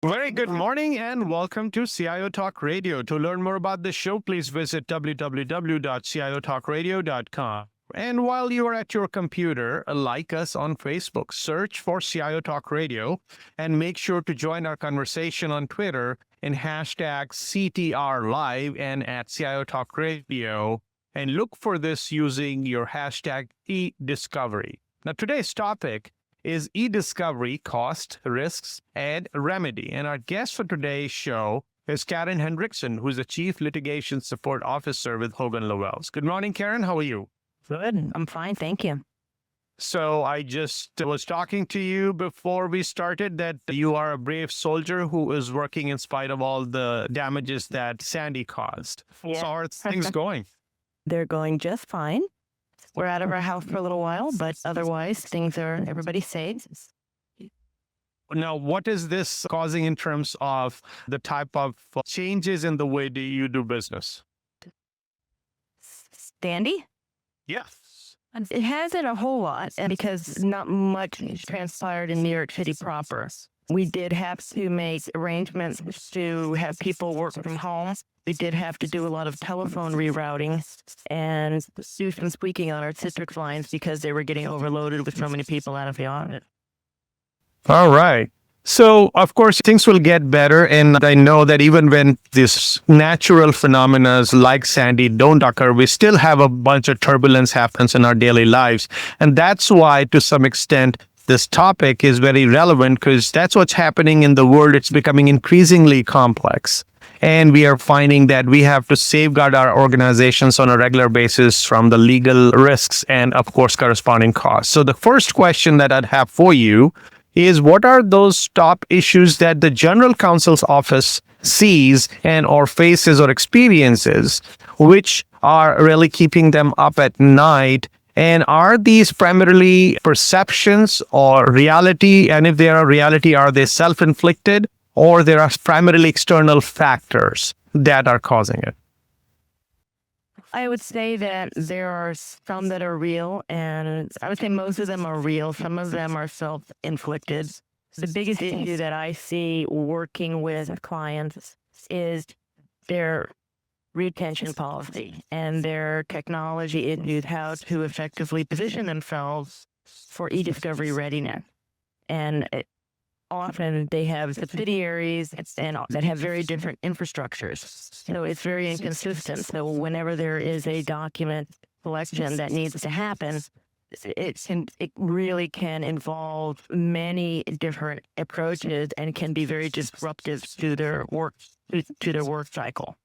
Very good morning and welcome to CIO Talk Radio. To learn more about this show, please visit www.ciotalkradio.com. And while you are at your computer, like us on Facebook, search for CIO Talk Radio, and make sure to join our conversation on Twitter in hashtag CTR Live and at CIO Talk Radio. And look for this using your hashtag eDiscovery. Now, today's topic is eDiscovery, cost, risks, and remedy. And our guest for today's show is Karen Hendrickson, who's the Chief Litigation Support Officer with Hogan Lovells. Good morning, Karen. How are you? Good. I'm fine. Thank you. So I just was talking to you before we started that you are a brave soldier who is working in spite of all the damages that Sandy caused. Yeah. So how are things going? They're going just fine. We're out of our house for a little while, but otherwise everybody's safe. Now, what is this causing in terms of the type of changes in the way that you do business? Sandy? Yes. It hasn't a whole lot because not much transpired in New York City proper. We did have to make arrangements to have people work from home. We did have to do a lot of telephone rerouting and do some tweaking on our Citrix lines because they were getting overloaded with so many people out of the office. All right. So, of course, things will get better. And I know that even when these natural phenomena like Sandy don't occur, we still have a bunch of turbulence happens in our daily lives. And that's why, to some extent, this topic is very relevant because that's what's happening in the world. It's becoming increasingly complex. And we are finding that we have to safeguard our organizations on a regular basis from the legal risks and, of course, corresponding costs. So the first question that I'd have for you is, what are those top issues that the General Counsel's office sees and or faces or experiences, which are really keeping them up at night? And are these primarily perceptions or reality? And if they are reality, are they self-inflicted, or there are primarily external factors that are causing it? I would say that there are some that are real, and I would say most of them are real. Some of them are self-inflicted. The biggest issue that I see working with clients is their retention policy and their technology issues, how to effectively position themselves for eDiscovery readiness. And often they have subsidiaries and that have very different infrastructures. So it's very inconsistent. So whenever there is a document collection that needs to happen, it really can involve many different approaches and can be very disruptive to their work cycle.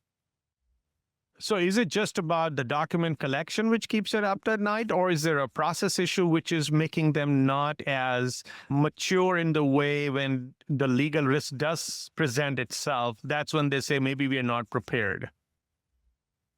So is it just about the document collection which keeps it up at night, or is there a process issue which is making them not as mature in the way when the legal risk does present itself? That's when they say maybe we are not prepared.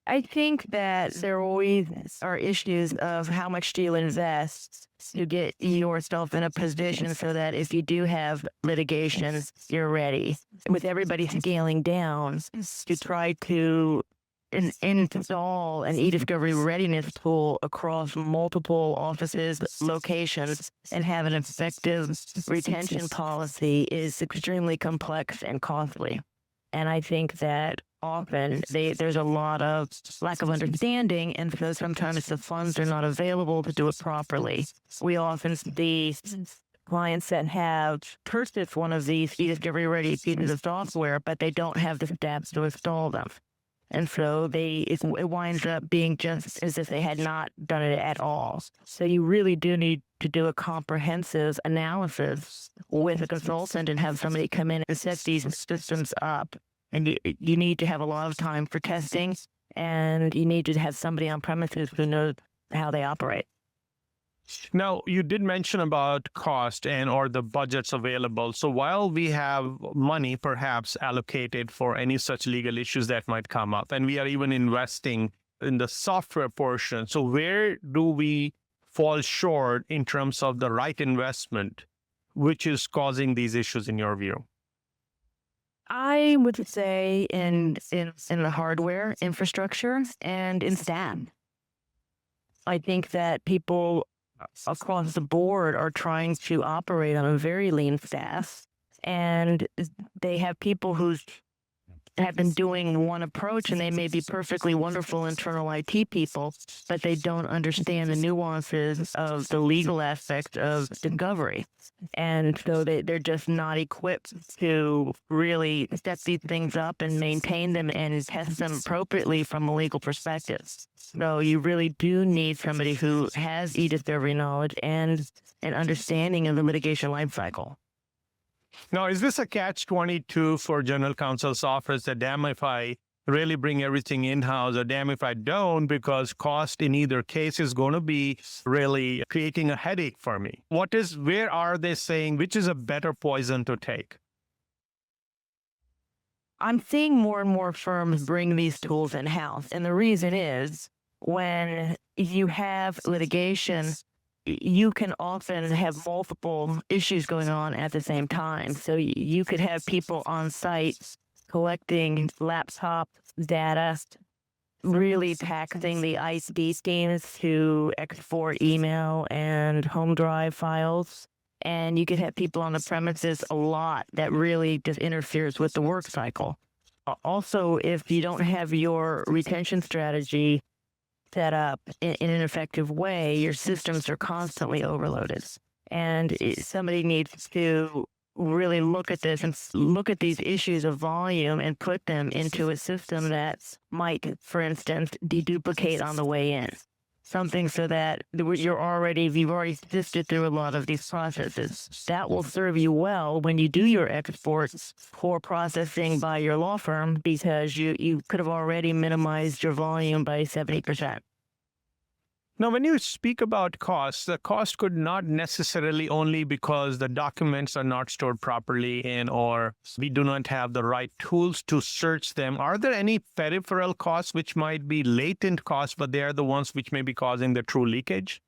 I think that there always are issues of how much do you invest to get yourself in a position so that if you do have litigation, you're ready. With everybody scaling down to try to install an eDiscovery readiness tool across multiple offices, locations, and have an effective retention policy is extremely complex and costly. And I think that often there's a lot of lack of understanding, and so sometimes the funds are not available to do it properly. We often see clients that have purchased one of these eDiscovery ready pieces of software, but they don't have the staff to install them. And so it winds up being just as if they had not done it at all. So you really do need to do a comprehensive analysis with a consultant and have somebody come in and set these systems up. And you need to have a lot of time for testing, and you need to have somebody on premises who knows how they operate. Now, you did mention about cost and or the budgets available. So while we have money perhaps allocated for any such legal issues that might come up, and we are even investing in the software portion, so where do we fall short in terms of the right investment, which is causing these issues in your view? I would say in the hardware infrastructure and in staff. I think that people across the board are trying to operate on a very lean staff And they have people who have been doing one approach, and they may be perfectly wonderful internal IT people, but they don't understand the nuances of the legal aspect of discovery. And so they're just not equipped to really set these things up and maintain them and test them appropriately from a legal perspective. So you really do need somebody who has eDiscovery knowledge and an understanding of the litigation lifecycle. Now, is this a catch-22 for general counsel's office that damn if I really bring everything in-house or damn if I don't, because cost in either case is going to be really creating a headache for me? Where are they saying which is a better poison to take? I'm seeing more and more firms bring these tools in-house. And the reason is when you have litigation, you can often have multiple issues going on at the same time. So you could have people on site collecting laptop data, really taxing the IT teams to export email and home drive files. And you could have people on the premises a lot that really just interferes with the work cycle. Also, if you don't have your retention strategy set up in an effective way, your systems are constantly overloaded. And somebody needs to really look at this and look at these issues of volume and put them into a system that might, for instance, deduplicate on the way in. Something so that you've already sifted through a lot of these processes. That will serve you well when you do your exports for processing by your law firm, because you could have already minimized your volume by 70%. Now, when you speak about costs, the cost could not necessarily only because the documents are not stored properly or we do not have the right tools to search them. Are there any peripheral costs which might be latent costs, but they are the ones which may be causing the true leakage?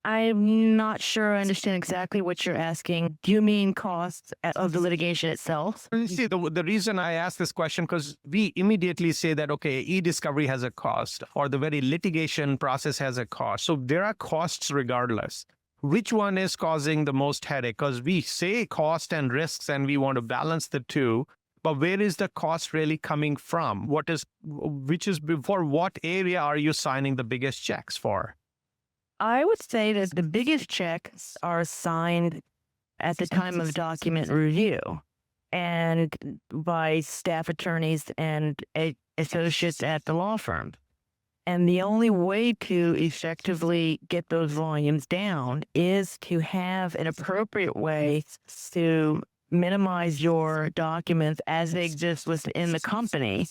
I'm not sure I understand exactly what you're asking. Do you mean costs of the litigation itself? You see, the reason I ask this question, because we immediately say that, okay, eDiscovery has a cost, or the very litigation process has a cost. So there are costs regardless. Which one is causing the most headache? Because we say cost and risks, and we want to balance the two. But where is the cost really coming from? For what area are you signing the biggest checks for? I would say that the biggest checks are signed at the time of document review and by staff attorneys and associates at the law firm. And the only way to effectively get those volumes down is to have an appropriate way to minimize your documents as they exist within the company.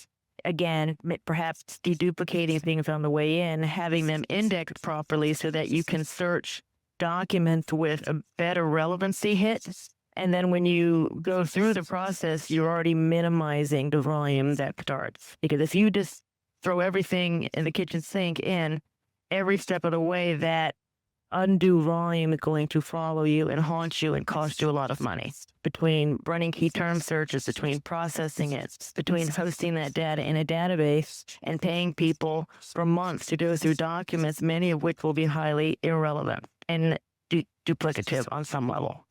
Again, perhaps deduplicating things on the way in, having them indexed properly so that you can search documents with a better relevancy hit. And then when you go through the process, you're already minimizing the volume that starts. Because if you just throw everything in the kitchen sink in every step of the way, that undue volume is going to follow you and haunt you and cost you a lot of money. Between running key term searches, between processing it, between hosting that data in a database and paying people for months to go through documents, many of which will be highly irrelevant and duplicative on some level.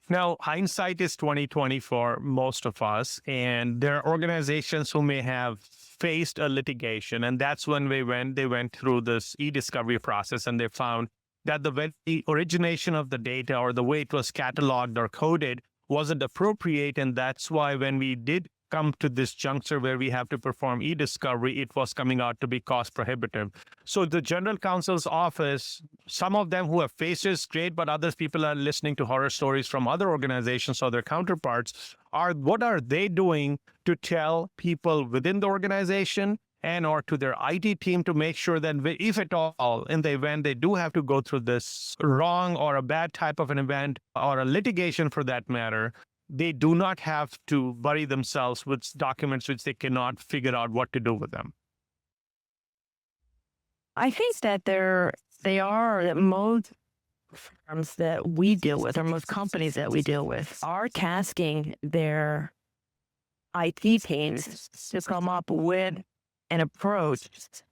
Now, hindsight is 20/20 for most of us, and there are organizations who may have faced a litigation, and that's when they went through this eDiscovery process, and they found that the origination of the data or the way it was cataloged or coded wasn't appropriate, and that's why when we did come to this juncture where we have to perform eDiscovery, it was coming out to be cost prohibitive. So the general counsel's office, some of them who have faced this, great, but others people are listening to horror stories from other organizations or their counterparts. What are they doing to tell people within the organization and or to their IT team to make sure that if at all, in the event they do have to go through this wrong or a bad type of an event or a litigation for that matter, they do not have to bury themselves with documents which they cannot figure out what to do with them? I think that that most firms that we deal with, or most companies that we deal with, are tasking their IT teams to come up with an approach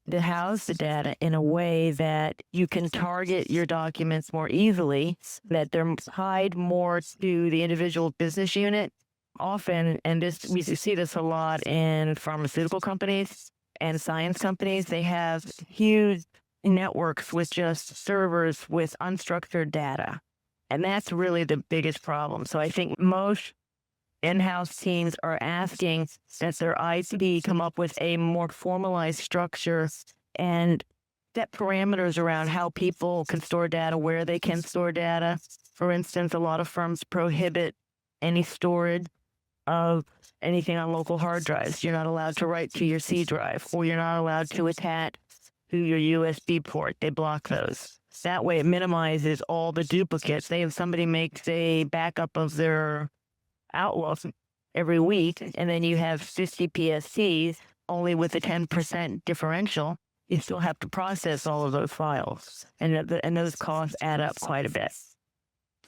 to house the data in a way that you can target your documents more easily, that they're tied more to the individual business unit. Often, and this we see this a lot in pharmaceutical companies and science companies, they have huge networks with just servers with unstructured data. And that's really the biggest problem. So I think most in-house teams are asking that their IT come up with a more formalized structure and set parameters around how people can store data, where they can store data. For instance, a lot of firms prohibit any storage of anything on local hard drives. You're not allowed to write to your C drive, or you're not allowed to attach to your USB port. They block those. That way it minimizes all the duplicates. Say if somebody makes a backup of their Outlook every week, and then you have 50 PSCs, only with a 10% differential, you still have to process all of those files. And those costs add up quite a bit.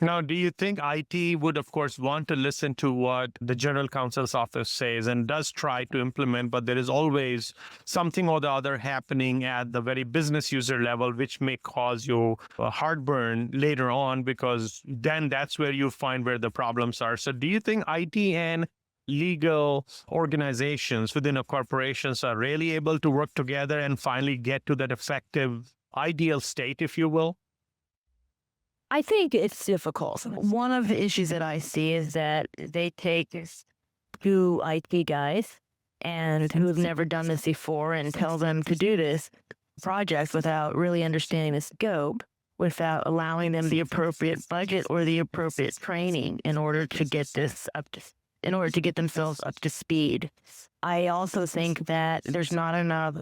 Now, do you think IT would, of course, want to listen to what the General Counsel's office says and does try to implement, but there is always something or the other happening at the very business user level, which may cause you a heartburn later on, because then that's where you find where the problems are. So do you think IT and legal organizations within a corporations are really able to work together and finally get to that effective, ideal state, if you will? I think it's difficult. One of the issues that I see is that they take two IT guys and who've never done this before and tell them to do this project without really understanding the scope, without allowing them the appropriate budget or the appropriate training in order to get themselves up to speed. I also think that there's not enough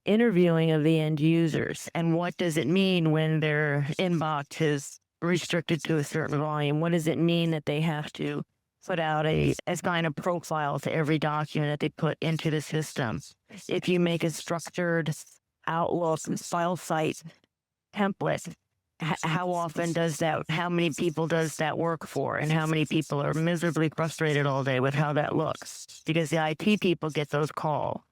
interviewing of the end users. And what does it mean when their inbox is restricted to a certain volume? What does it mean that they have to put out assign a profile to every document that they put into the system? If you make a structured Outlook file site template, how often does that, how many people does that work for? And how many people are miserably frustrated all day with how that looks? Because the IT people get those calls.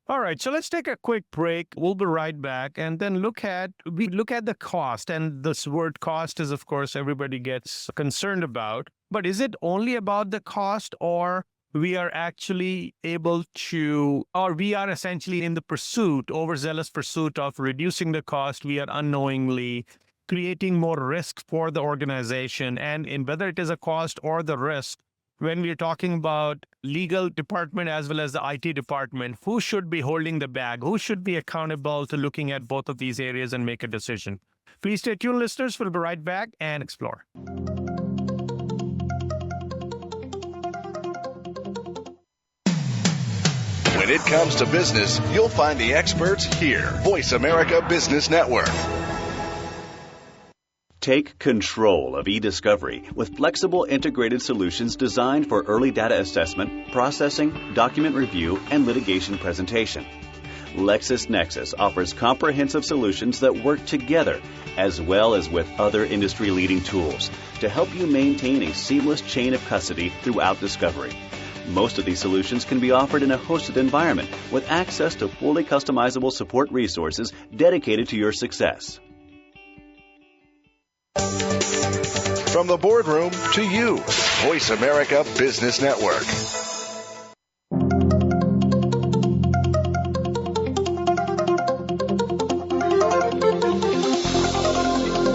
All right, so let's take a quick break. We'll be right back and then look at the cost. And this word cost is, of course, everybody gets concerned about. But is it only about the cost, or we are actually able to, or we are essentially in the overzealous pursuit of reducing the cost? We are unknowingly creating more risk for the organization. And in whether it is a cost or the risk, when we're talking about legal department as well as the IT department, who should be holding the bag? Who should be accountable to looking at both of these areas and make a decision? Please stay tuned, listeners. We'll be right back and explore. When it comes to business, you'll find the experts here. Voice America Business Network. Take control of eDiscovery with flexible integrated solutions designed for early data assessment, processing, document review, and litigation presentation. LexisNexis offers comprehensive solutions that work together, as well as with other industry-leading tools, to help you maintain a seamless chain of custody throughout discovery. Most of these solutions can be offered in a hosted environment with access to fully customizable support resources dedicated to your success. From the boardroom to you, Voice America Business Network.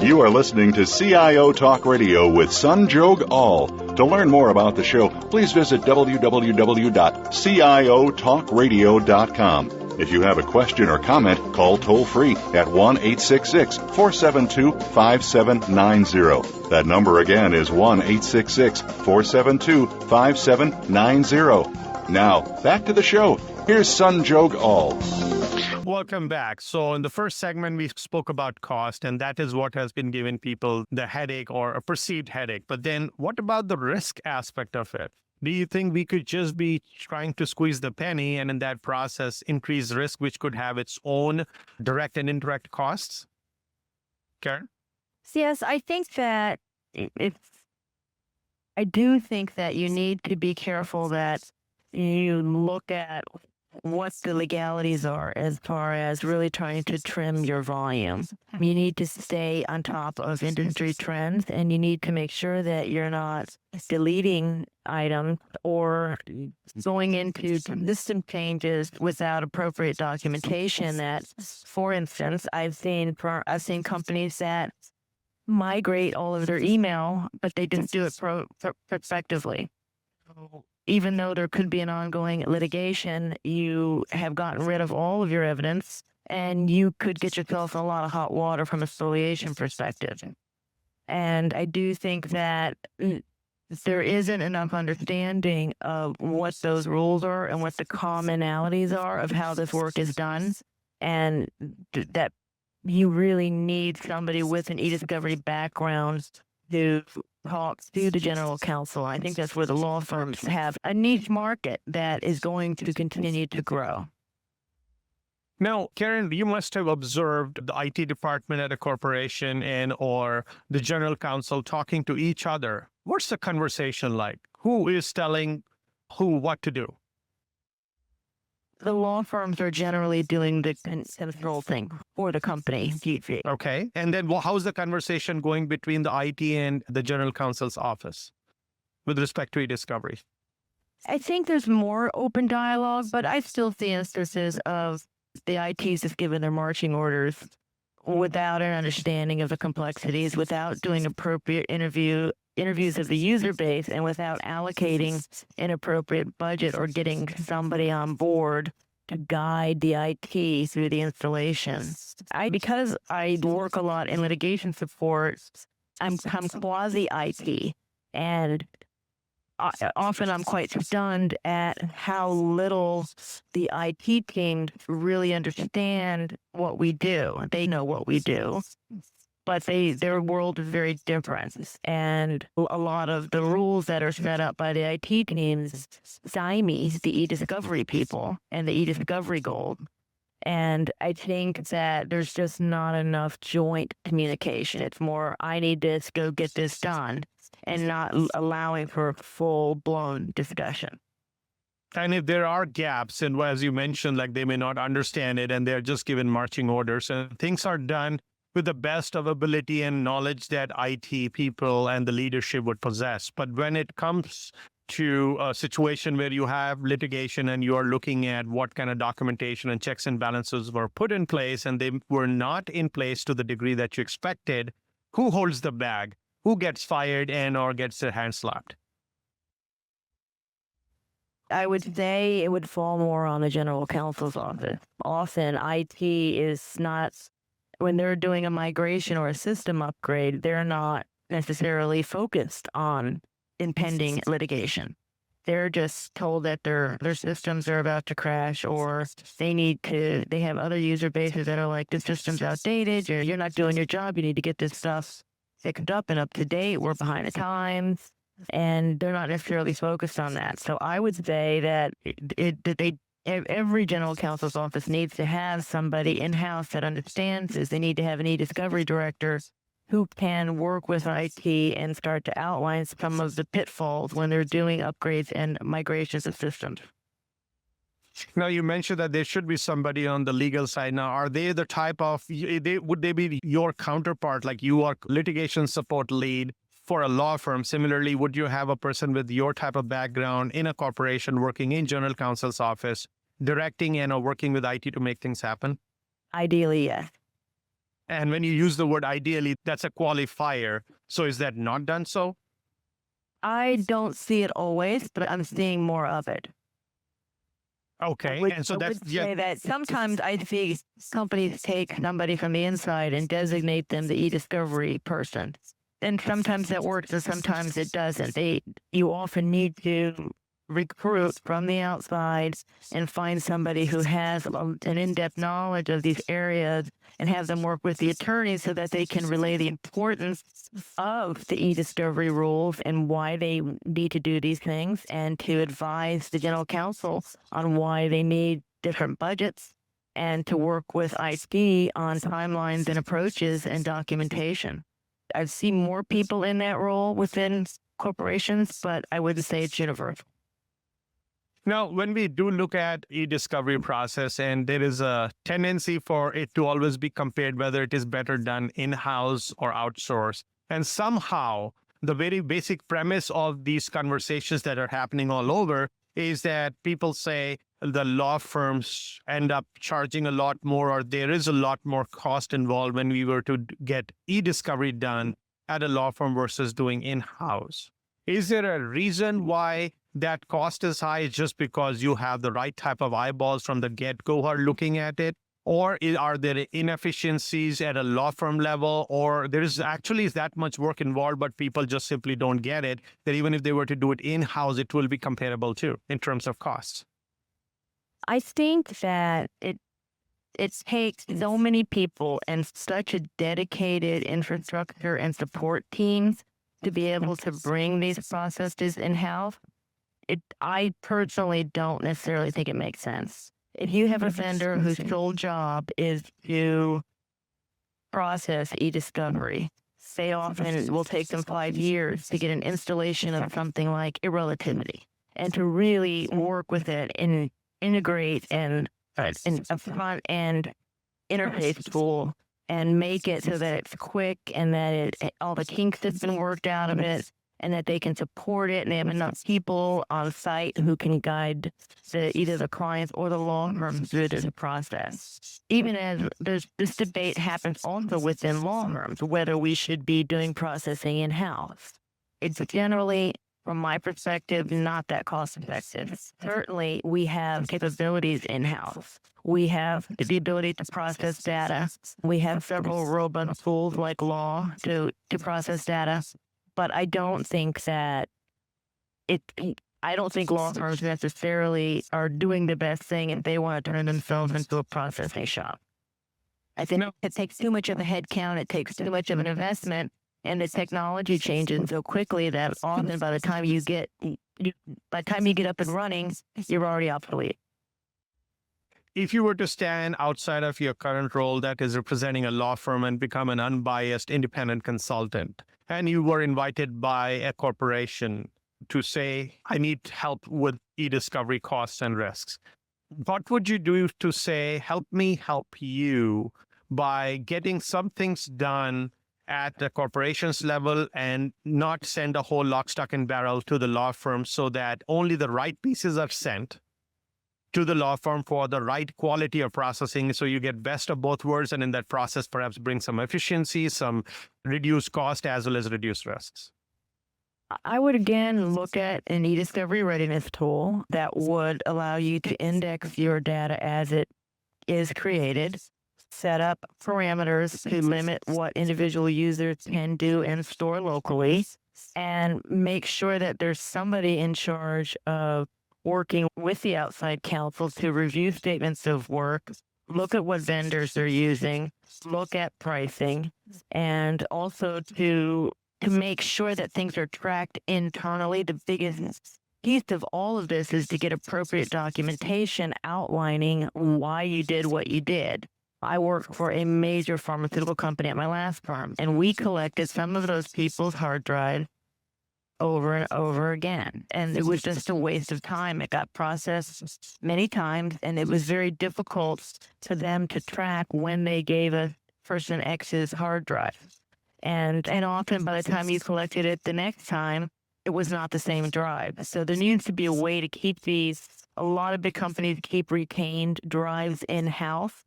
You are listening to CIO Talk Radio with Sanjog Aul. To learn more about the show, please visit www.ciotalkradio.com. If you have a question or comment, call toll-free at 1-866-472-5790. That number again is 1-866-472-5790. Now, back to the show. Here's Sanjog Aul. Welcome back. So in the first segment, we spoke about cost, and that is what has been giving people the headache or a perceived headache. But then what about the risk aspect of it? Do you think we could just be trying to squeeze the penny and in that process increase risk, which could have its own direct and indirect costs? Karen? Yes, I think that I do think that you need to be careful that you look at what the legalities are as far as really trying to trim your volume. You need to stay on top of industry trends, and you need to make sure that you're not deleting items or going into system changes without appropriate documentation. That, for instance, I've seen companies that migrate all of their email, but they just do it prospectively. Even though there could be an ongoing litigation, you have gotten rid of all of your evidence, and you could get yourself in a lot of hot water from a spoliation perspective. And I do think that there isn't enough understanding of what those rules are and what the commonalities are of how this work is done, and that you really need somebody with an eDiscovery background to talk to the general counsel. I think that's where the law firms have a niche market that is going to continue to grow. Now, Karen, you must have observed the IT department at a corporation or the general counsel talking to each other. What's the conversation like? Who is telling who what to do? The law firms are generally doing the consulting for the company. Okay. And then how's the conversation going between the IT and the general counsel's office with respect to eDiscovery? I think there's more open dialogue, but I still see instances of the ITs just giving their marching orders without an understanding of the complexities, without doing appropriate interviews of the user base, and without allocating an appropriate budget or getting somebody on board to guide the IT through the installation. Because I work a lot in litigation support, I'm quasi-IT, and often I'm quite stunned at how little the IT teams really understand what we do. They know what we do, but their world is very different. And a lot of the rules that are set up by the IT teams stymies the eDiscovery people and the eDiscovery goal. And I think that there's just not enough joint communication. It's more, I need this, go get this done, and not allowing for full-blown discussion. And if there are gaps, and as you mentioned, like they may not understand it and they're just given marching orders, and things are done with the best of ability and knowledge that IT people and the leadership would possess. But when it comes to a situation where you have litigation and you are looking at what kind of documentation and checks and balances were put in place and they were not in place to the degree that you expected, who holds the bag? Who gets fired or gets their hand slapped? I would say it would fall more on the general counsel's office. Often IT is not, when they're doing a migration or a system upgrade, they're not necessarily focused on impending litigation. They're just told that their systems are about to crash, or they have other user bases that are like, the system's outdated, you're not doing your job, you need to get this stuff fixed up and up to date, we're behind the times, and they're not necessarily focused on that. So I would say that every general counsel's office needs to have somebody in-house that understands this. They need to have an eDiscovery director who can work with IT and start to outline some of the pitfalls when they're doing upgrades and migrations of systems. Now, you mentioned that there should be somebody on the legal side. Now, are they the type of, would they be your counterpart, like you are litigation support lead for a law firm? Similarly, would you have a person with your type of background in a corporation working in general counsel's office, directing and or working with IT to make things happen? Ideally, yes. And when you use the word ideally, that's a qualifier. So is that not done so? I don't see it always, but I'm seeing more of it. Okay. And so that's, say that sometimes I see companies take somebody from the inside and designate them the eDiscovery person. And sometimes that works and sometimes it doesn't. You often need to recruit from the outside and find somebody who has an in-depth knowledge of these areas and have them work with the attorneys so that they can relay the importance of the eDiscovery rules and why they need to do these things, and to advise the general counsel on why they need different budgets, and to work with IT on timelines and approaches and documentation. I've seen more people in that role within corporations, but I wouldn't say it's universal. Now, when we do look at e-discovery process, and there is a tendency for it to always be compared whether it is better done in-house or outsourced. And somehow, the very basic premise of these conversations that are happening all over is that people say the law firms end up charging a lot more, or there is a lot more cost involved when we were to get e-discovery done at a law firm versus doing in-house. Is there a reason why that cost is high? It's just because you have the right type of eyeballs from the get-go who are looking at it? Or are there inefficiencies at a law firm level? Or there is actually that much work involved, but people just simply don't get it, that even if they were to do it in-house, it will be comparable too in terms of costs? I think that it takes so many people and such a dedicated infrastructure and support teams to be able to bring these processes in-house. I personally don't necessarily think it makes sense. If you have a vendor whose sole job is to process eDiscovery, say often it will take them 5 years to get an installation of something like irrelativity and to really work with it and integrate and a front-end interface tool and make it so that it's quick and that all the kinks have been worked out of it and that they can support it and they have enough people on site who can guide either the clients or the law firm through the process. Even as this debate happens also within law firms, whether we should be doing processing in-house. It's generally, from my perspective, not that cost effective. Certainly, we have capabilities in-house. We have the ability to process data. We have several robust tools like law to process data. But I don't think that I don't think law firms necessarily are doing the best thing if they want to turn themselves into a processing shop. I think it takes too much of a head count. It takes too much of an investment. And the technology changes so quickly that often by the time you get up and running, you're already obsolete. If you were to stand outside of your current role that is representing a law firm and become an unbiased independent consultant, and you were invited by a corporation to say, I need help with e-discovery costs and risks, what would you do to say, help me help you by getting some things done at the corporation's level and not send a whole lock, stock, and barrel to the law firm so that only the right pieces are sent to the law firm for the right quality of processing, so you get best of both worlds, and in that process perhaps bring some efficiency, some reduced cost, as well as reduced risks? I would again look at an eDiscovery readiness tool that would allow you to index your data as it is created, set up parameters to limit what individual users can do and store locally, and make sure that there's somebody in charge of working with the outside counsel to review statements of work, look at what vendors they're using, look at pricing, and also to make sure that things are tracked internally. The biggest piece of all of this is to get appropriate documentation outlining why you did what you did. I worked for a major pharmaceutical company at my last firm, and we collected some of those people's hard drives over and over again. And it was just a waste of time. It got processed many times, and it was very difficult for them to track when they gave a person X's hard drive. And often by the time you collected it the next time, it was not the same drive. So there needs to be a way to keep these. A lot of big companies keep retained drives in-house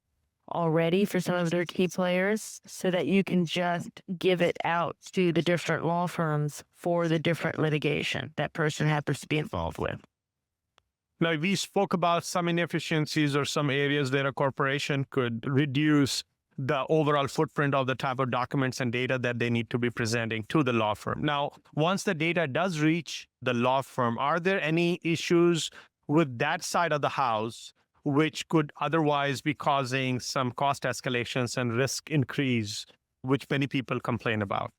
already for some of their key players so that you can just give it out to the different law firms for the different litigation that person happens to be involved with. Now, we spoke about some inefficiencies or some areas where a corporation could reduce the overall footprint of the type of documents and data that they need to be presenting to the law firm. Now, once the data does reach the law firm, are there any issues with that side of the house which could otherwise be causing some cost escalations and risk increase, which many people complain about?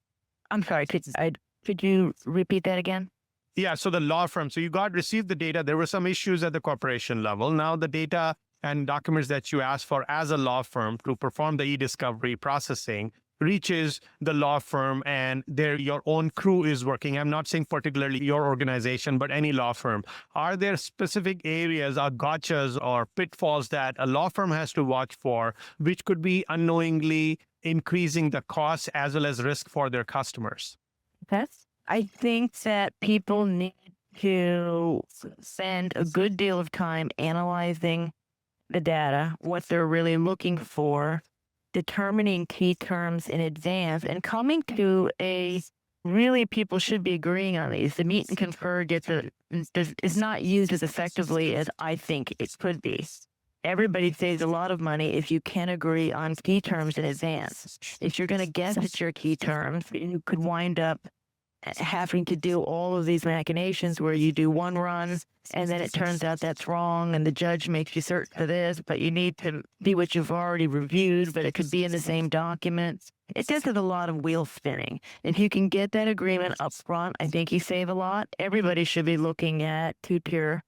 I'm sorry, could you repeat that again? Yeah, so the law firm, so you received the data. There were some issues at the corporation level. Now the data and documents that you asked for as a law firm to perform the e-discovery processing reaches the law firm and your own crew is working. I'm not saying particularly your organization, but any law firm. Are there specific areas or gotchas or pitfalls that a law firm has to watch for, which could be unknowingly increasing the cost as well as risk for their customers? I think that people need to spend a good deal of time analyzing the data, what they're really looking for, determining key terms in advance, and coming to really people should be agreeing on these. The meet and confer is not used as effectively as I think it could be. Everybody saves a lot of money if you can agree on key terms in advance. If you're going to guess at your key terms, you could wind up having to do all of these machinations where you do one run and then it turns out that's wrong and the judge makes you search for this, but you need to be what you've already reviewed, but it could be in the same document. It does have a lot of wheel spinning. If you can get that agreement up front, I think you save a lot. Everybody should be looking at two-tier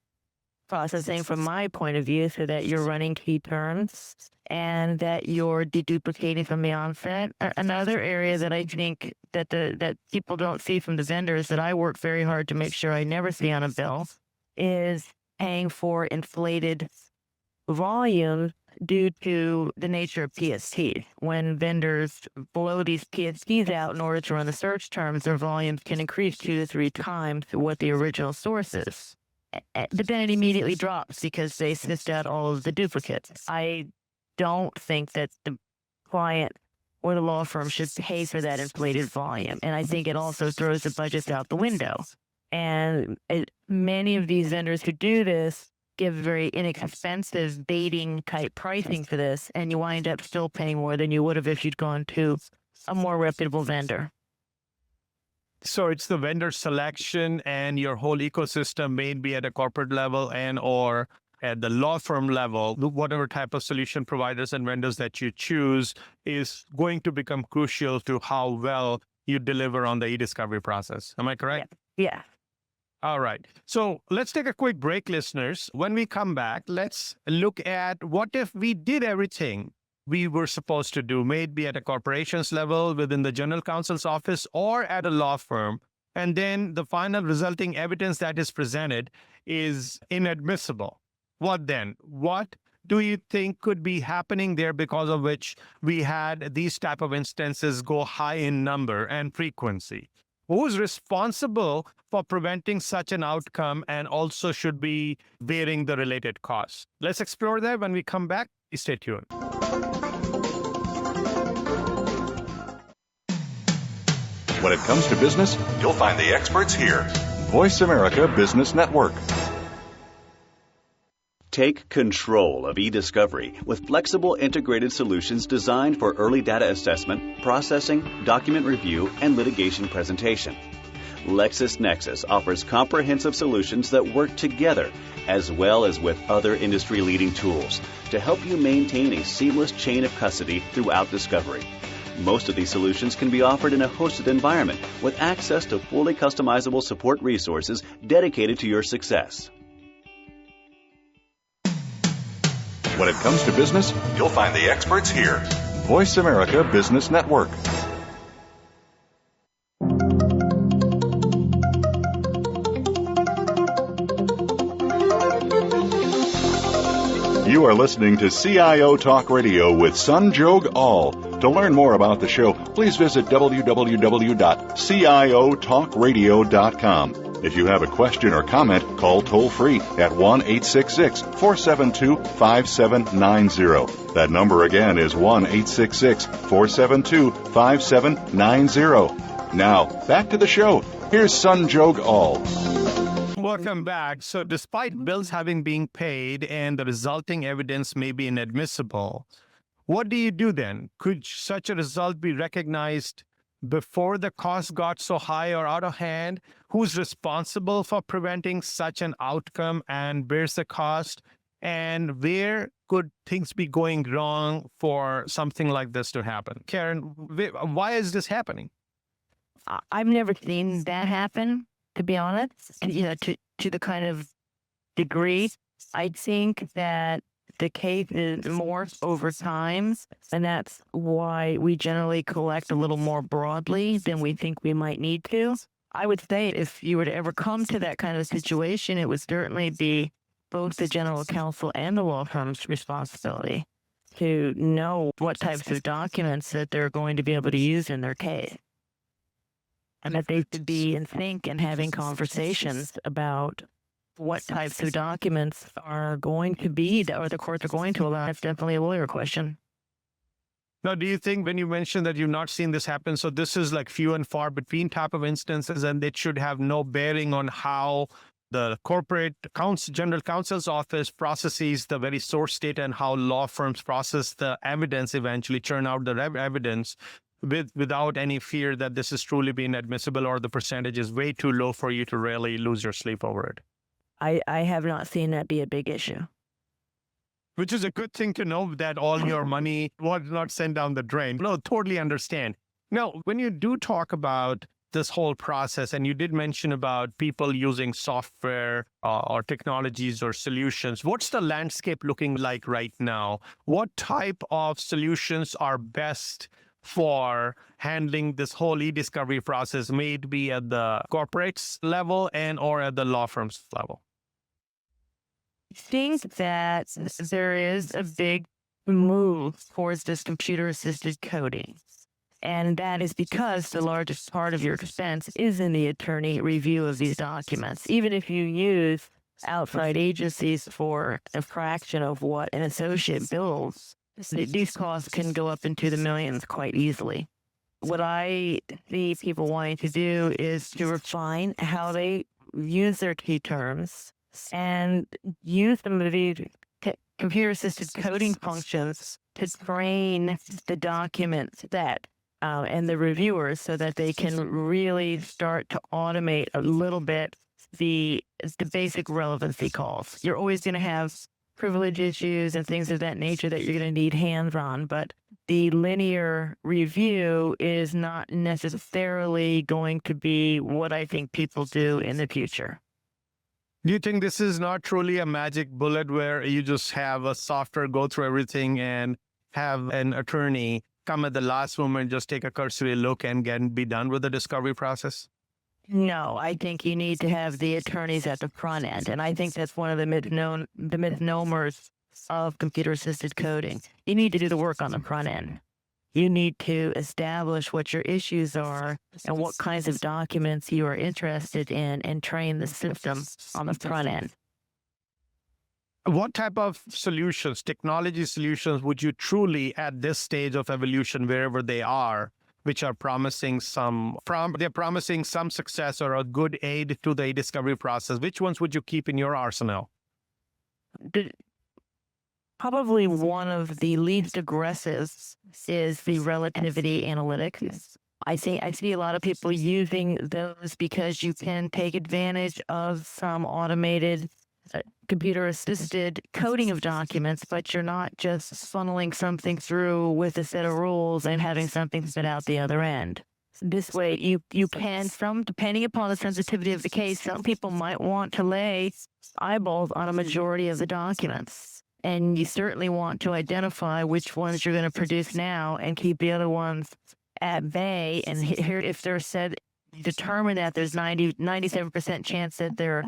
processing from my point of view so that you're running key terms and that you're deduplicating from the onset. Another area that I think that people don't see from the vendors that I work very hard to make sure I never see on a bill is paying for inflated volume due to the nature of PST. When vendors blow these PSTs out in order to run the search terms, their volumes can increase 2 to 3 times what the original source is. But then it immediately drops because they sniffed out all of the duplicates. I don't think that the client or the law firm should pay for that inflated volume. And I think it also throws the budgets out the window. And many of these vendors who do this give very inexpensive baiting type pricing for this, and you wind up still paying more than you would have if you'd gone to a more reputable vendor. So it's the vendor selection and your whole ecosystem, maybe at a corporate level and or at the law firm level, whatever type of solution providers and vendors that you choose is going to become crucial to how well you deliver on the eDiscovery process. Am I correct? Yeah. All right. So let's take a quick break, listeners. When we come back, let's look at what if we did everything we were supposed to do, maybe at a corporation's level, within the general counsel's office, or at a law firm. And then the final resulting evidence that is presented is inadmissible. What then? What do you think could be happening there because of which we had these type of instances go high in number and frequency? Who's responsible for preventing such an outcome and also should be bearing the related costs? Let's explore that when we come back. Stay tuned. When it comes to business, you'll find the experts here. Voice America Business Network. Take control of eDiscovery with flexible integrated solutions designed for early data assessment, processing, document review, and litigation presentation. LexisNexis offers comprehensive solutions that work together as well as with other industry-leading tools to help you maintain a seamless chain of custody throughout discovery. Most of these solutions can be offered in a hosted environment with access to fully customizable support resources dedicated to your success. When it comes to business, you'll find the experts here. Voice America Business Network. You are listening to CIO Talk Radio with Sanjog Aul. To learn more about the show, please visit www.ciotalkradio.com. If you have a question or comment, call toll-free at 1-866-472-5790. That number again is 1-866-472-5790. Now, back to the show. Here's Sanjog Aul. Welcome back. So despite bills having been paid and the resulting evidence may be inadmissible, what do you do then? Could such a result be recognized before the cost got so high or out of hand? Who's responsible for preventing such an outcome and bears the cost? And where could things be going wrong for something like this to happen? Karen, why is this happening? I've never seen that happen, to be honest, to the kind of degree. I think that the cases morph over time, and that's why we generally collect a little more broadly than we think we might need to. I would say if you were to ever come to that kind of situation, it would certainly be both the general counsel and the law firm's responsibility to know what types of documents that they're going to be able to use in their case. And that they should be in sync and having conversations about what types of documents are going to be, or the courts are going to allow. It's definitely a lawyer question. Now, do you think when you mentioned that you've not seen this happen, so this is like few and far between type of instances, and it should have no bearing on how the corporate general counsel's office processes the very source data and how law firms process the evidence, eventually churn out the evidence without any fear that this is truly being admissible or the percentage is way too low for you to really lose your sleep over it? I have not seen that be a big issue. Which is a good thing to know, that all your money was not sent down the drain. No, totally understand. Now, when you do talk about this whole process, and you did mention about people using software or technologies or solutions, what's the landscape looking like right now? What type of solutions are best for handling this whole e-discovery process, may it be at the corporates level and or at the law firms level? I think that there is a big move towards this computer-assisted coding. And that is because the largest part of your expense is in the attorney review of these documents. Even if you use outside agencies for a fraction of what an associate bills, these costs can go up into the millions quite easily. What I see people wanting to do is to refine how they use their key terms and use some of these computer-assisted coding functions to train the documents that and the reviewers so that they can really start to automate a little bit the basic relevancy calls. You're always going to have privilege issues and things of that nature that you're going to need hands-on, but the linear review is not necessarily going to be what I think people do in the future. Do you think this is not truly a magic bullet where you just have a software go through everything and have an attorney come at the last moment, just take a cursory look and be done with the discovery process? No, I think you need to have the attorneys at the front end. And I think that's one of the misnomers of computer-assisted coding. You need to do the work on the front end. You need to establish what your issues are and what kinds of documents you are interested in and train the system on the front end. What type of solutions, technology solutions, would you truly, at this stage of evolution, wherever they are, which are promising they're promising some success or a good aid to the discovery process, which ones would you keep in your arsenal? Probably one of the least aggressive is the relativity analytics. I see a lot of people using those because you can take advantage of some automated computer-assisted coding of documents, but you're not just funneling something through with a set of rules and having something spit out the other end. This way, you can, depending upon the sensitivity of the case, some people might want to lay eyeballs on a majority of the documents. And you certainly want to identify which ones you're going to produce now and keep the other ones at bay. And here, if they're determine that there's 97% chance that they're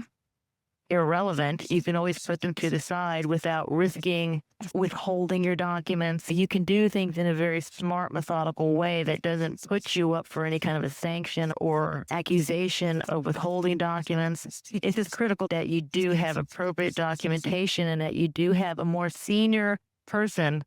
irrelevant, you can always put them to the side without risking withholding your documents. You can do things in a very smart, methodical way that doesn't put you up for any kind of a sanction or accusation of withholding documents. It's just critical that you do have appropriate documentation and that you do have a more senior person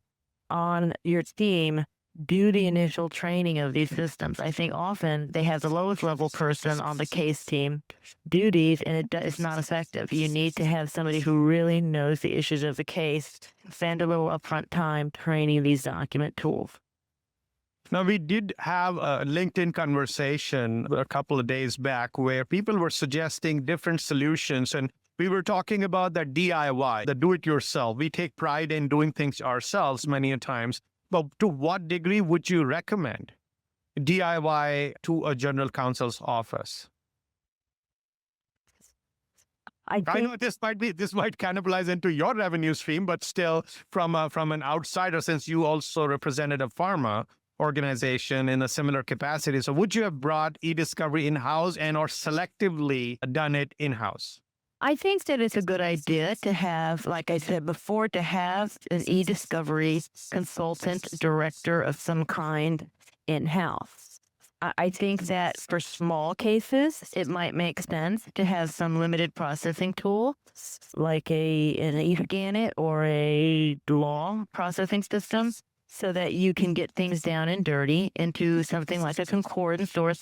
on your team do the initial training of these systems. I think often they have the lowest level person on the case team do these, and it's not effective. You need to have somebody who really knows the issues of the case, spend a little upfront time training these document tools. Now, we did have a LinkedIn conversation a couple of days back where people were suggesting different solutions, and we were talking about the DIY, the do-it-yourself. We take pride in doing things ourselves many a times. But to what degree would you recommend DIY to a general counsel's office? I I know think this might cannibalize into your revenue stream, but still from an outsider, since you also represented a pharma organization in a similar capacity. So would you have brought eDiscovery in-house and or selectively done it in-house? I think that it's a good idea to have, like I said before, to have an eDiscovery consultant director of some kind in-house. I think that for small cases, it might make sense to have some limited processing tool, like an eScan or a law processing system, so that you can get things down and dirty into something like a concordance or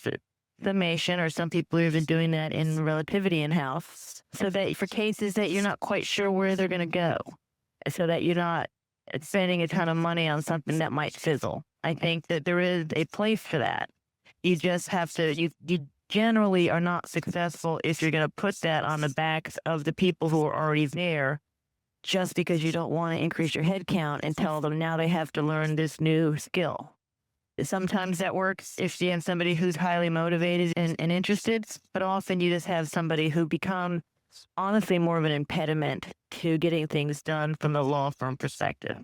summation, or some people are even doing that in relativity in-house, so that for cases that you're not quite sure where they're going to go, so that you're not spending a ton of money on something that might fizzle. I think that there is a place for that. You just have to, you generally are not successful if you're going to put that on the backs of the people who are already there, just because you don't want to increase your head count and tell them now they have to learn this new skill. Sometimes that works if you have somebody who's highly motivated and interested, but often you just have somebody who becomes honestly more of an impediment to getting things done from a law firm perspective.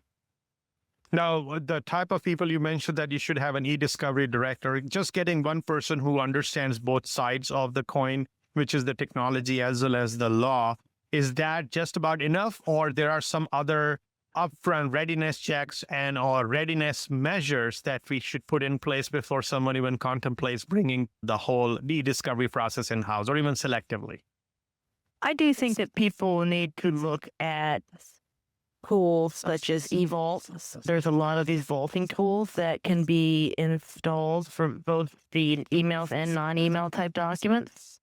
Now, the type of people you mentioned that you should have an eDiscovery director, just getting one person who understands both sides of the coin, which is the technology as well as the law, is that just about enough? Or there are some other upfront readiness checks and or readiness measures that we should put in place before someone even contemplates bringing the whole eDiscovery process in-house or even selectively? I do think that people need to look at tools such as eVault. There's a lot of these vaulting tools that can be installed for both the emails and non-email type documents,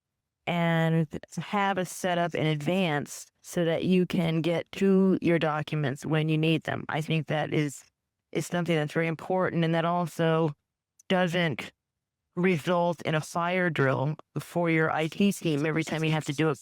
and have a setup in advance so that you can get to your documents when you need them. I think that is something that's very important, and that also doesn't result in a fire drill for your IT team every time you have to do a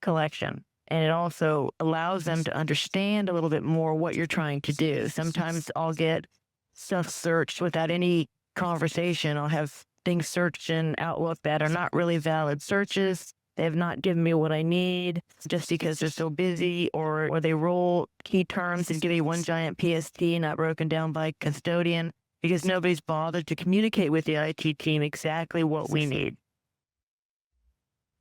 collection. And it also allows them to understand a little bit more what you're trying to do. Sometimes I'll get stuff searched without any conversation. I'll have things searched in Outlook that are not really valid searches. They have not given me what I need just because they're so busy, or they roll key terms and give me one giant PST not broken down by custodian because nobody's bothered to communicate with the IT team exactly what we need.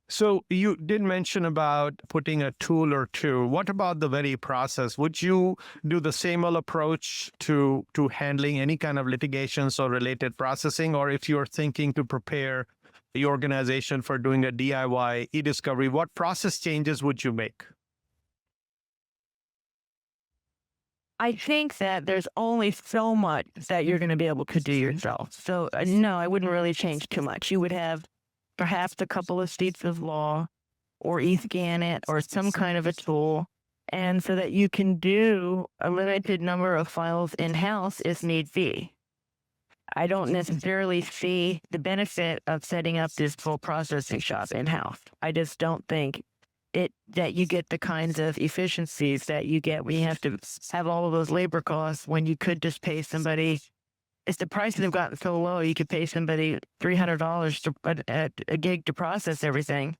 So you did mention about putting a tool or two. What about the very process? Would you do the same old approach to handling any kind of litigations or related processing? Or if you're thinking to prepare the organization for doing a DIY eDiscovery, what process changes would you make? I think that there's only so much that you're going to be able to do yourself. So no, I wouldn't really change too much. You would have perhaps a couple of sheets of law or eScan it or some kind of a tool, and so that you can do a limited number of files in-house if need be. I don't necessarily see the benefit of setting up this full processing shop in-house. I just don't think that you get the kinds of efficiencies that you get when you have to have all of those labor costs when you could just pay somebody. If the prices have gotten so low, you could pay somebody $300 a gig to process everything,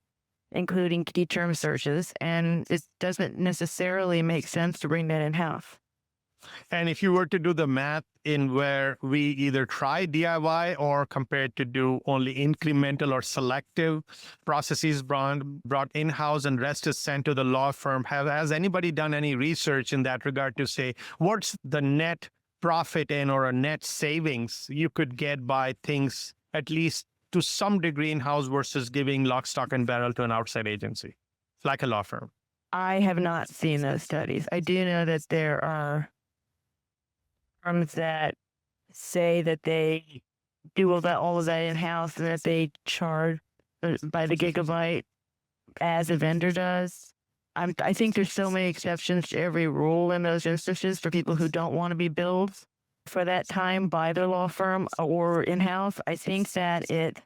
including key term searches, and it doesn't necessarily make sense to bring that in-house. And if you were to do the math in where we either try DIY or compared to do only incremental or selective processes brought in-house and rest is sent to the law firm, has anybody done any research in that regard to say what's the net profit or a net savings you could get by things at least to some degree in-house versus giving lock, stock, and barrel to an outside agency, like a law firm? I have not seen those studies. I do know that there are firms that say that they do all of that in-house and that they charge by the gigabyte as a vendor does. I think there's so many exceptions to every rule in those instances for people who don't want to be billed for that time by their law firm or in-house. I think it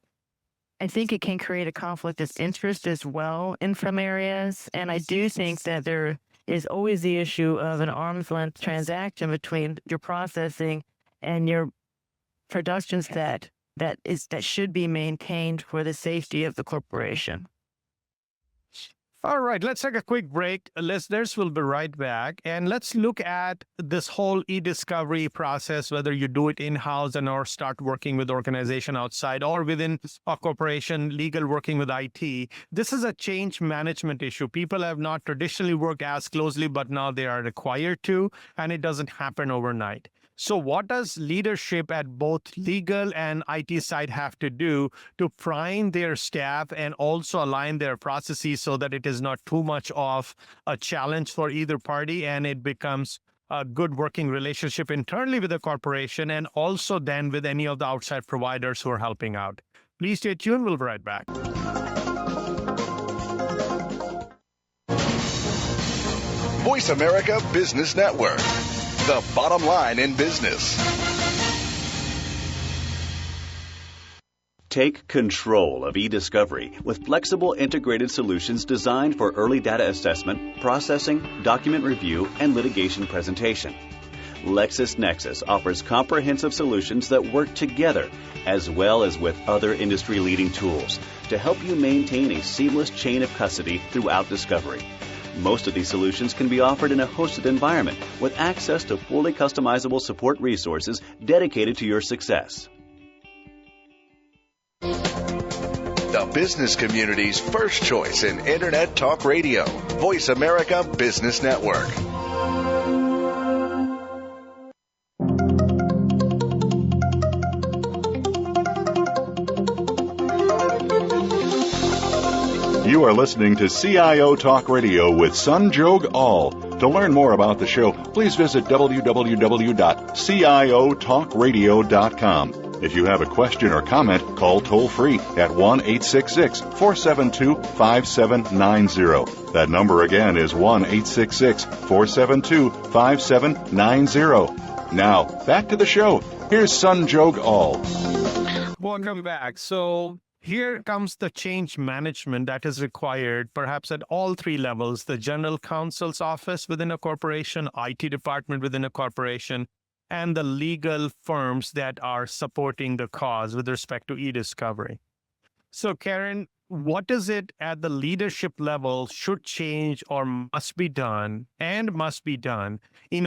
can create a conflict of interest as well in some areas. And I do think that there is always the issue of an arm's length transaction between your processing and your production set that should be maintained for the safety of the corporation. All right, let's take a quick break. Listeners, we'll be right back. And let's look at this whole e-discovery process, whether you do it in-house and or start working with organization outside or within a corporation, legal working with IT. This is a change management issue. People have not traditionally worked as closely, but now they are required to, and it doesn't happen overnight. So what does leadership at both legal and IT side have to do to prime their staff and also align their processes so that it is not too much of a challenge for either party and it becomes a good working relationship internally with the corporation and also then with any of the outside providers who are helping out? Please stay tuned. We'll be right back. Voice America Business Network, the bottom line in business. Take control of eDiscovery with flexible integrated solutions designed for early data assessment, processing, document review, and litigation presentation. LexisNexis offers comprehensive solutions that work together as well as with other industry-leading tools to help you maintain a seamless chain of custody throughout discovery. Most of these solutions can be offered in a hosted environment with access to fully customizable support resources dedicated to your success. The business community's first choice in Internet Talk Radio, Voice America Business Network. You are listening to CIO Talk Radio with Sanjog Aul. To learn more about the show, please visit www.ciotalkradio.com. If you have a question or comment, call toll-free at 1-866-472-5790. That number again is 1-866-472-5790. Now, back to the show. Here's Sanjog Aul. Welcome back. So here comes the change management that is required, perhaps at all three levels: the general counsel's office within a corporation, IT department within a corporation, and the legal firms that are supporting the cause with respect to eDiscovery. So, Karen, what is it at the leadership level should change or must be done in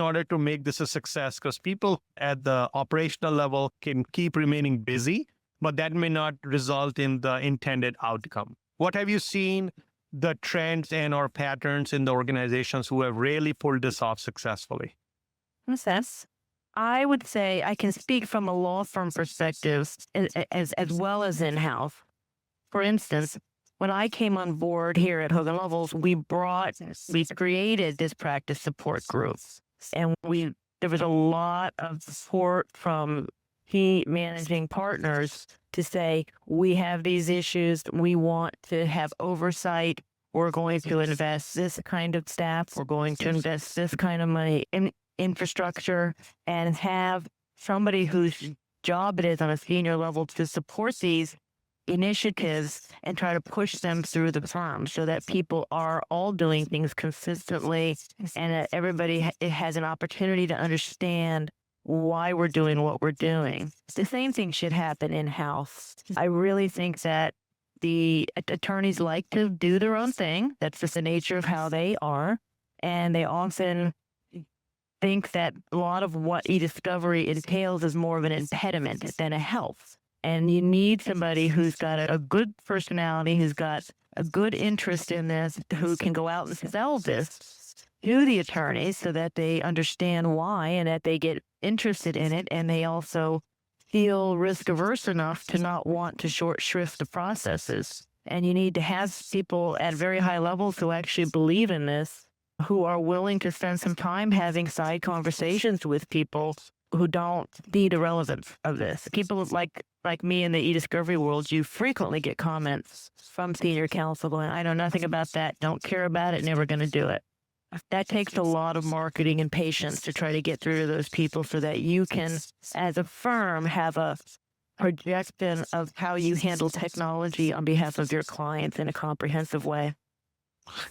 order to make this a success? Because people at the operational level can keep remaining busy, but that may not result in the intended outcome. What have you seen the trends and or patterns in the organizations who have really pulled this off successfully? In a sense, I would say I can speak from a law firm perspective as well as in-house. For instance, when I came on board here at Hogan Lovells, we created this practice support group, and there was a lot of support from key managing partners to say, we have these issues, we want to have oversight, we're going to invest this kind of staff, we're going to invest this kind of money in infrastructure, and have somebody whose job it is on a senior level to support these initiatives and try to push them through the firm so that people are all doing things consistently and that everybody has an opportunity to understand why we're doing what we're doing. The same thing should happen in-house. I really think that the attorneys like to do their own thing. That's just the nature of how they are. And they often think that a lot of what eDiscovery entails is more of an impediment than a help. And you need somebody who's got a good personality, who's got a good interest in this, who can go out and sell this to the attorneys so that they understand why and that they get interested in it, and they also feel risk averse enough to not want to short shrift the processes. And you need to have people at very high levels who actually believe in this, who are willing to spend some time having side conversations with people who don't see the relevance of this. People like me in the eDiscovery world, you frequently get comments from senior counsel going, I know nothing about that, don't care about it, never going to do it. That takes a lot of marketing and patience to try to get through to those people so that you can, as a firm, have a projection of how you handle technology on behalf of your clients in a comprehensive way.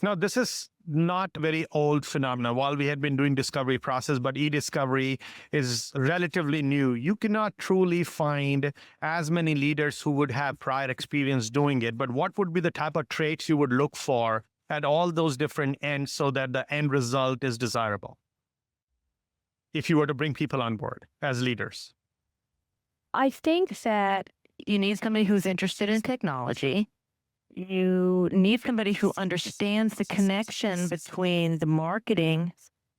Now, this is not a very old phenomenon. While we had been doing discovery process, but eDiscovery is relatively new. You cannot truly find as many leaders who would have prior experience doing it. But what would be the type of traits you would look for at all those different ends so that the end result is desirable? If you were to bring people on board as leaders. I think that you need somebody who's interested in technology. You need somebody who understands the connection between the marketing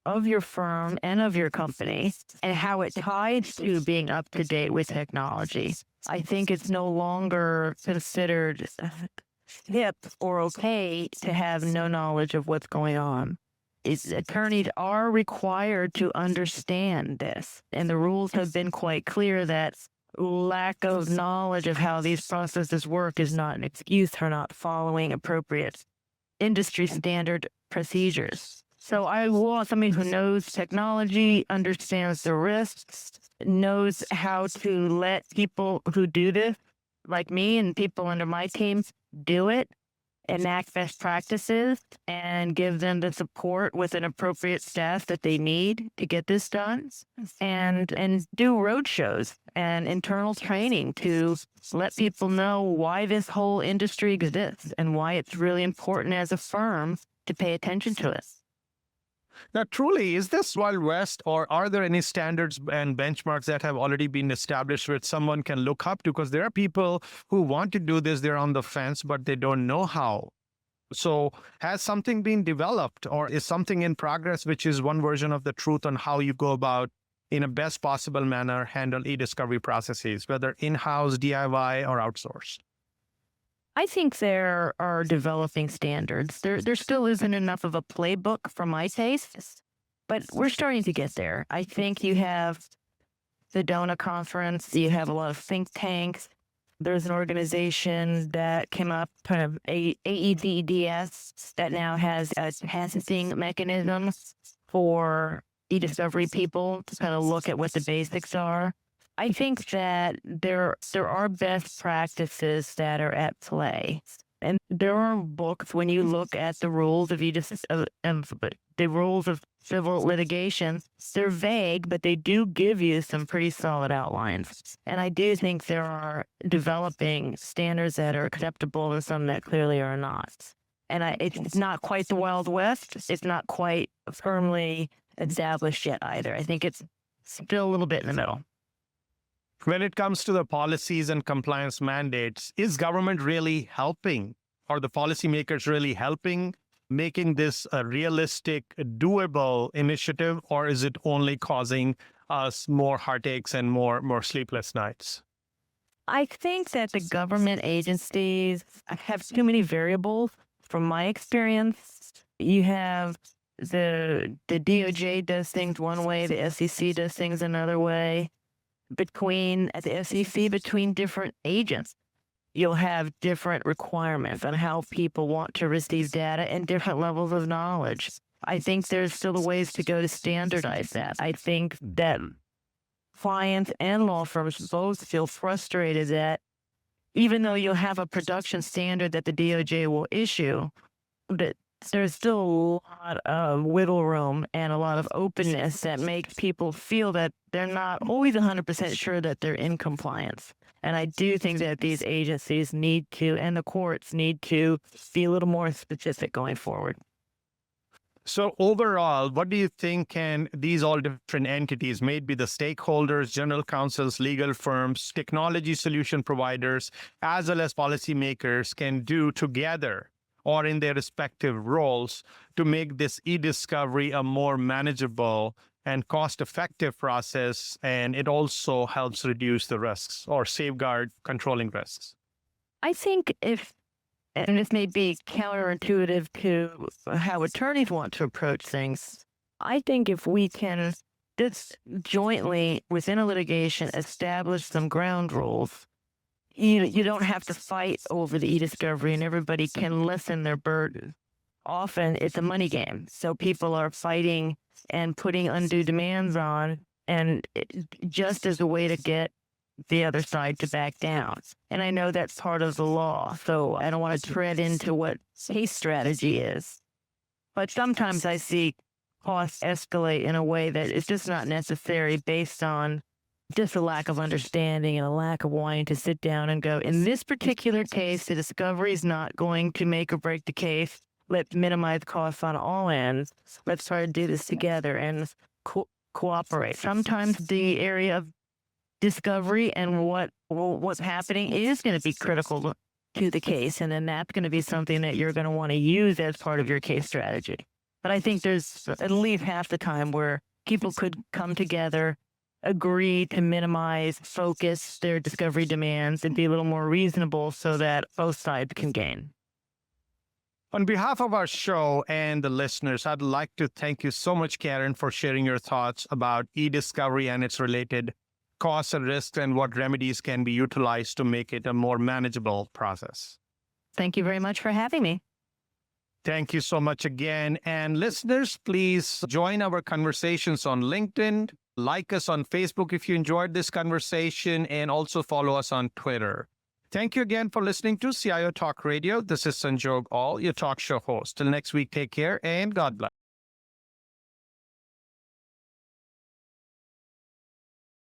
of your firm and of your company and how it ties to being up to date with technology. I think it's no longer considered hip or okay to have no knowledge of what's going on. Attorneys are required to understand this, and the rules have been quite clear that lack of knowledge of how these processes work is not an excuse for not following appropriate industry standard procedures. So I want somebody who knows technology, understands the risks, knows how to let people who do this, like me and people under my team, do it, enact best practices, and give them the support with an appropriate staff that they need to get this done, and do roadshows and internal training to let people know why this whole industry exists and why it's really important as a firm to pay attention to it. Now, truly, is this Wild West, or are there any standards and benchmarks that have already been established which someone can look up to? Because there are people who want to do this, they're on the fence, but they don't know how. So has something been developed, or is something in progress, which is one version of the truth on how you go about, in a best possible manner, handle e-discovery processes, whether in-house, DIY, or outsourced? I think there are developing standards. There still isn't enough of a playbook for my taste, but we're starting to get there. I think you have the DONA conference, you have a lot of think tanks. There's an organization that came up, kind of AEDS, that now has a testing mechanism for e-discovery people to kind of look at what the basics are. I think that there are best practices that are at play, and there are books. When you look at the rules of the rules of civil litigation, they're vague, but they do give you some pretty solid outlines. And I do think there are developing standards that are acceptable and some that clearly are not. And it's not quite the Wild West. It's not quite firmly established yet either. I think it's still a little bit in the middle. When it comes to the policies and compliance mandates, is government really helping? Are the policymakers really helping making this a realistic, doable initiative, or is it only causing us more heartaches and more sleepless nights? I think that the government agencies have too many variables. From my experience, you have the DOJ does things one way, the SEC does things another way. At the SEC, between different agents, you'll have different requirements on how people want to receive data and different levels of knowledge. I think there's still a ways to go to standardize that. I think that clients and law firms both feel frustrated that even though you'll have a production standard that the DOJ will issue, that there's still a lot of wiggle room and a lot of openness that makes people feel that they're not always 100% sure that they're in compliance. And I do think that these agencies need to, and the courts need to, be a little more specific going forward. So overall, what do you think can these all different entities, maybe the stakeholders, general counsels, legal firms, technology solution providers, as well as policymakers, can do together or in their respective roles to make this e-discovery a more manageable and cost-effective process, and it also helps reduce the risks or safeguard controlling risks? I think and this may be counterintuitive to how attorneys want to approach things, I think if we can just jointly within a litigation establish some ground rules, you don't have to fight over the e-discovery and everybody can lessen their burden. Often it's a money game. So people are fighting and putting undue demands on, and just as a way to get the other side to back down. And I know that's part of the law, so I don't want to tread into what case strategy is. But sometimes I see costs escalate in a way that is just not necessary based on just a lack of understanding and a lack of wanting to sit down and go, in this particular case, the discovery is not going to make or break the case. let's minimize costs on all ends. Let's try to do this together and cooperate. Sometimes the area of discovery and what's happening is going to be critical to the case, and then that's going to be something that you're going to want to use as part of your case strategy. But I think there's at least half the time where people could come together, agree to minimize, focus their discovery demands, and be a little more reasonable so that both sides can gain. On behalf of our show and the listeners, I'd like to thank you so much, Karen, for sharing your thoughts about eDiscovery and its related costs and risks and what remedies can be utilized to make it a more manageable process. Thank you very much for having me. Thank you so much again. And listeners, please join our conversations on LinkedIn, like us on Facebook if you enjoyed this conversation, and also follow us on Twitter. Thank you again for listening to CIO Talk Radio. This is Sanjog Aul, your talk show host. Till next week, take care and God bless.